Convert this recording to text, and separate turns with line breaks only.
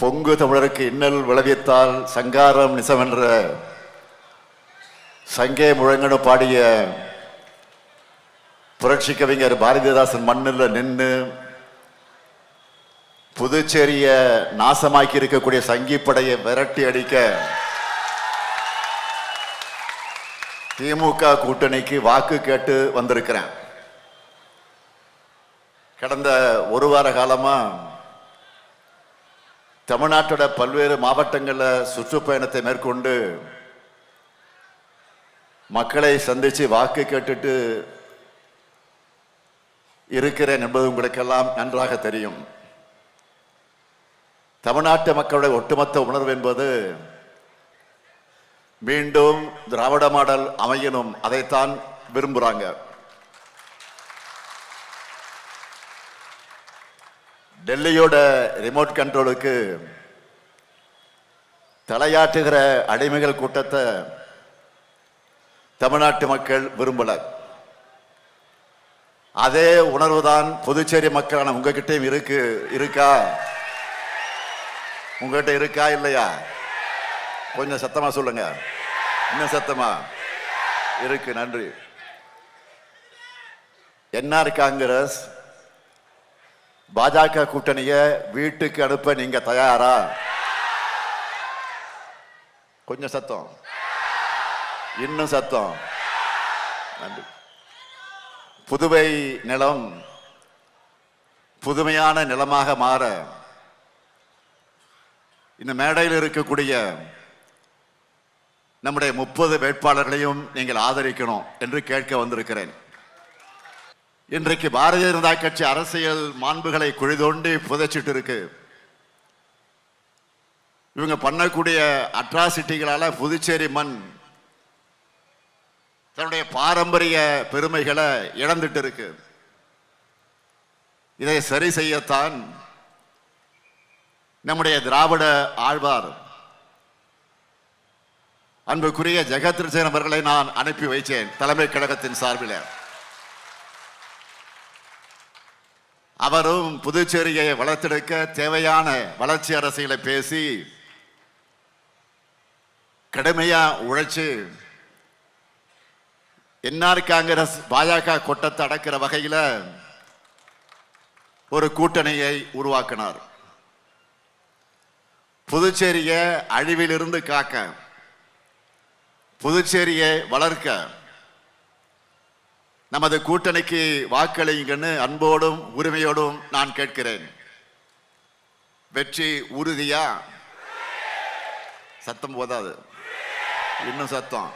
பொங்கு தமிழருக்கு இன்னல் விளைவித்தால் சங்காரம் நிசமென்ற சங்கே முழங்கனு பாடிய புரட்சி கவிஞர் பாரதிதாசன் மண்ணில் நின்று புதுச்சேரிய நாசமாக்கி இருக்கக்கூடிய சங்கிப்படையை விரட்டி அடிக்க திமுக கூட்டணிக்கு வாக்கு கேட்டு வந்திருக்கிறேன். கடந்த ஒரு வார காலமா தமிழ்நாட்டோட பல்வேறு மாவட்டங்களில் சுற்றுப்பயணத்தை மேற்கொண்டு மக்களை சந்திச்சு வாக்கு கேட்டுட்டு இருக்கிறேன் என்பது உங்களுக்கெல்லாம் நன்றாக தெரியும். தமிழ்நாட்டு மக்களுடைய ஒட்டுமொத்த உணர்வு என்பது மீண்டும் திராவிட மாடல் அமையணும், அதைத்தான் விரும்புறாங்க. டெல்லியோட ரிமோட் கண்ட்ரோலுக்கு தலையாட்டுகிற அடிமைகள் கூட்டத்தை தமிழ்நாட்டு மக்கள் விரும்பல. அதே உணர்வுதான் புதுச்சேரி மக்களான உங்ககிட்டயும் இருக்கா? உங்ககிட்ட இருக்கா இல்லையா? கொஞ்சம் சத்தமா சொல்லுங்க. இன்னும் சத்தமா இருக்கு. நன்றி. என்ஆர் காங்கிரஸ் பாஜக கூட்டணிய வீட்டுக்கு அனுப்ப நீங்க தயாரா? கொஞ்சம் சத்தம், இன்னும் சத்தம். நன்றி. புதுவை நிலம் புதுமையான நிலமாக மாற இந்த மேடையில் இருக்கக்கூடிய நம்முடைய 30 வேட்பாளர்களையும் நீங்கள் ஆதரிக்கணும் என்று கேட்க வந்திருக்கிறேன். இன்றைக்கு பாரதிய ஜனதா கட்சி அரசியல் மாண்புகளை குழிதோண்டி புதைச்சிட்டு இருக்கு. இவங்க பண்ணக்கூடிய அட்ராசிட்டிகளால புதுச்சேரி மண் தன்னுடைய பாரம்பரிய பெருமைகளை இழந்துட்டு இருக்கு. இதை சரி செய்யத்தான் நம்முடைய திராவிட ஆழ்வார் அன்புக்குரிய ஜெகத்ரட்சகன் அவர்களை நான் அனுப்பி வைத்தேன் தலைமை கழகத்தின் சார்பில். அவரும் புதுச்சேரியை வளர்த்தெடுக்க தேவையான வளர்ச்சி அரசியலை பேசி கடுமையா உழைச்சு என்ஆர் காங்கிரஸ் பாஜக கொட்டத்தை அடக்கிற வகையில ஒரு கூட்டணியை உருவாக்கினார். புதுச்சேரியை அழிவிலிருந்து காக்க, புதுச்சேரியை வளர்க்க நமது கூட்டணிக்கு வாக்களிங்கன்னு அன்போடும் உரிமையோடும் நான் கேட்கிறேன். வெற்றி உறுதியா? சத்தம் போதாது, இன்னும் சத்தம்.